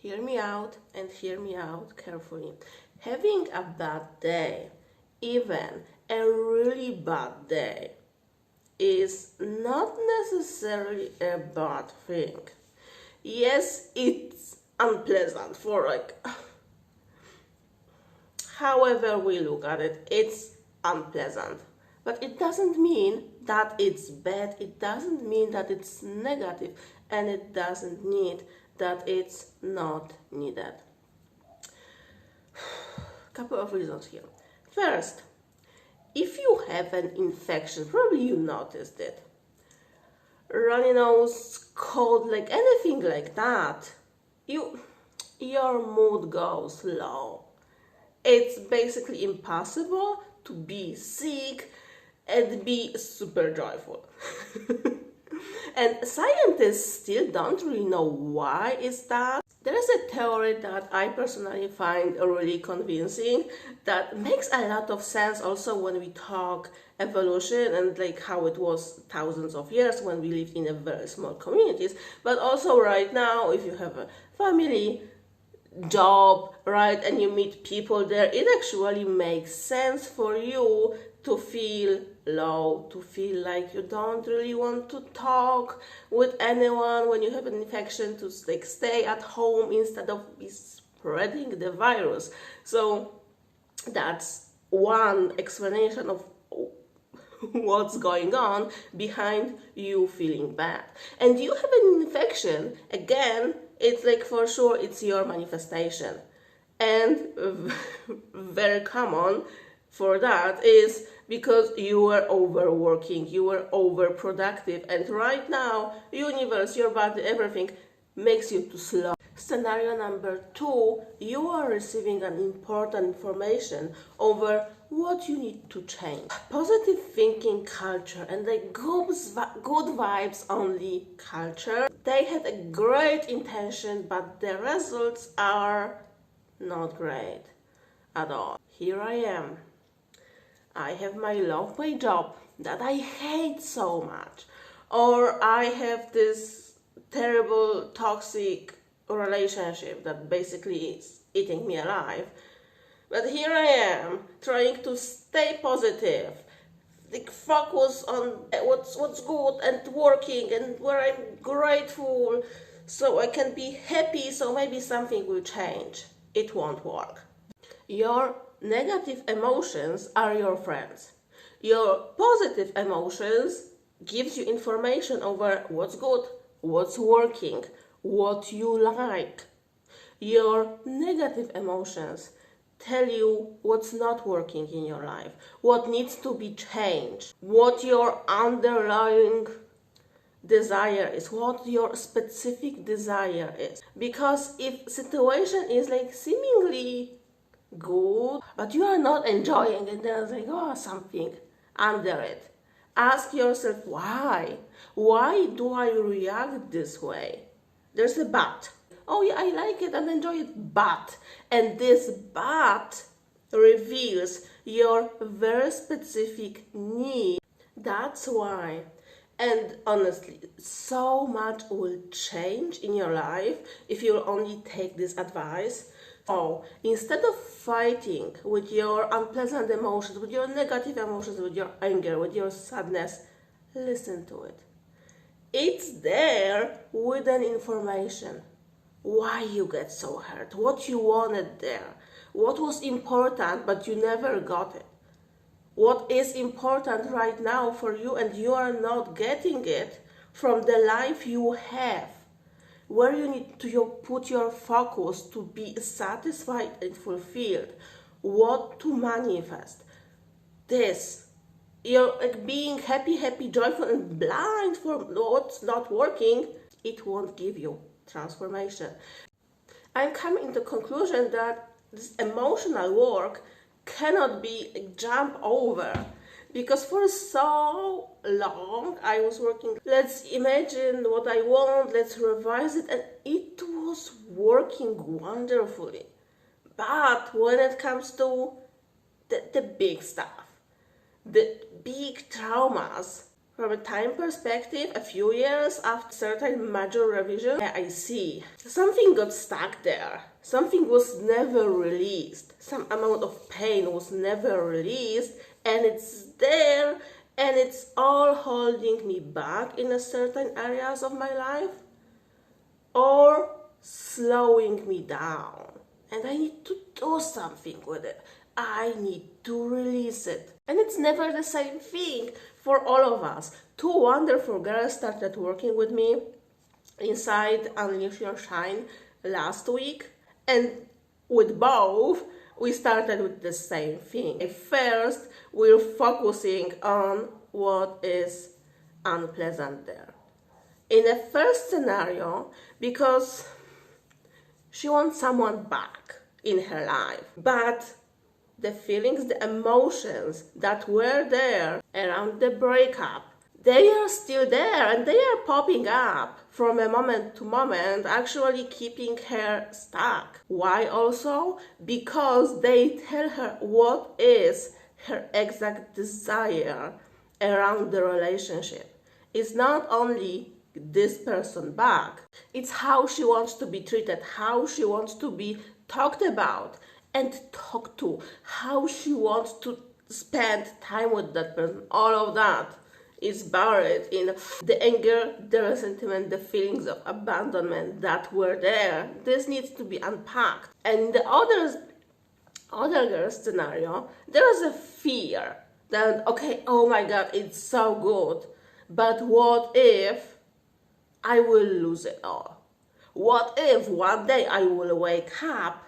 hear me out and hear me out carefully. Having a bad day, even a really bad day, is not necessarily a bad thing. Yes, it's unpleasant for however we look at it, it's unpleasant. But it doesn't mean that it's bad, it doesn't mean that it's negative, and it doesn't mean that it's not needed. Couple of reasons here. First, if you have an infection, probably you noticed it. Runny nose, cold, like anything like that, your mood goes low. It's basically impossible to be sick and be super joyful. And scientists still don't really know why is that. There is a theory that I personally find really convincing that makes a lot of sense also when we talk evolution and like how it was thousands of years when we lived in a very small communities, but also right now if you have a family, job, right, and you meet people there, it actually makes sense for you to feel low, to feel like you don't really want to talk with anyone when you have an infection, to like stay at home instead of be spreading the virus. So that's one explanation of what's going on behind you feeling bad. And you have an infection, again, it's like for sure it's your manifestation. And very common for that is because you were overworking, you were overproductive, and right now universe, your body, everything makes you too slow. Scenario number 2, you are receiving an important information over what you need to change. Positive thinking culture and the good vibes only culture, they had a great intention, but the results are not great at all. Here I am. I have my low-pay job that I hate so much, or I have this terrible toxic relationship that basically is eating me alive. But here I am trying to stay positive, like focus on what's good and working and where I'm grateful, so I can be happy, so maybe something will change. It won't work. Your negative emotions are your friends. Your positive emotions gives you information over what's good, what's working, what you like. Your negative emotions tell you what's not working in your life, what needs to be changed, what your underlying desire is, what your specific desire is. Because if situation is like seemingly good, but you are not enjoying it, there's like, something under it. Ask yourself, why? Why do I react this way? There's a but. Oh yeah, I like it and enjoy it, but. And this but reveals your very specific need. That's why. And honestly, so much will change in your life if you only take this advice. Oh, instead of fighting with your unpleasant emotions, with your negative emotions, with your anger, with your sadness, listen to it. It's there with an information. Why you get so hurt, what you wanted there, what was important but you never got it. What is important right now for you and you are not getting it from the life you have, where you need to put your focus to be satisfied and fulfilled, what to manifest. This, you're like being happy, joyful, and blind for what's not working, it won't give you transformation. I'm coming to the conclusion that this emotional work cannot be jumped over, because for so long I was working, let's imagine what I want, let's revise it, and it was working wonderfully. But when it comes to the big stuff, the big traumas, From a time perspective, a few years after certain major revision, I see something got stuck there. Something was never released. Some amount of pain was never released, and it's there, and it's all holding me back in a certain areas of my life, or slowing me down. And I need to do something with it. I need to release it. And it's never the same thing for all of us. Two wonderful girls started working with me inside Unleash Your Shine last week. And with both, we started with the same thing. At first, we're focusing on what is unpleasant there. In the first scenario, because she wants someone back in her life, but the feelings, the emotions that were there around the breakup, they are still there and they are popping up from a moment to moment, actually keeping her stuck. Why also? Because they tell her what is her exact desire around the relationship. It's not only this person back, it's how she wants to be treated, how she wants to be talked about and talked to, how she wants to spend time with that person. All of that is buried in the anger, the resentment, the feelings of abandonment that were there. This needs to be unpacked. And the other girl scenario, there is a fear that, okay, oh my God, it's so good, but what if I will lose it all? What if one day I will wake up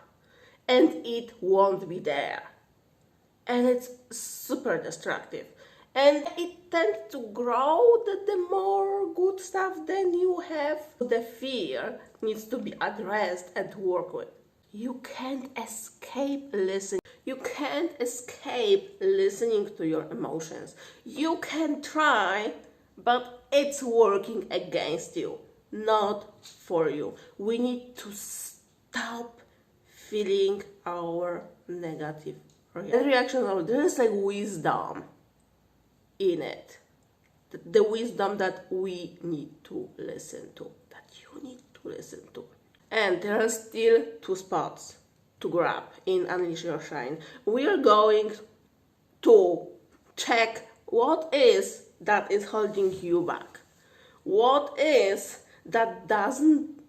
and it won't be there? And it's super destructive. And it tends to grow the more good stuff than you have. The fear needs to be addressed and worked with. You can't escape listening. You can't escape listening to your emotions. You can try, but it's working against you, not for you. We need to stop feeling our negative reaction. There is like wisdom in it. The wisdom that we need to listen to, that you need to listen to. And there are still two spots to grab in Unleash Your Shine. We are going to check what is that is holding you back. What is that doesn't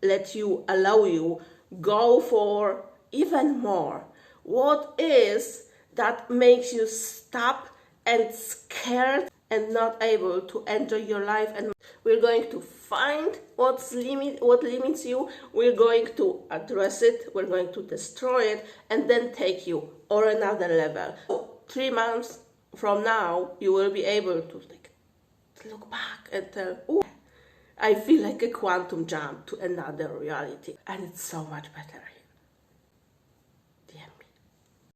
let you, allow you go for even more? What is that makes you stop and scared and not able to enjoy your life? And we're going to find what limits you. We're going to address it. We're going to destroy it and then take you on another level. So 3 months from now, you will be able to look back and tell, oh, I feel like a quantum jump to another reality. And it's so much better.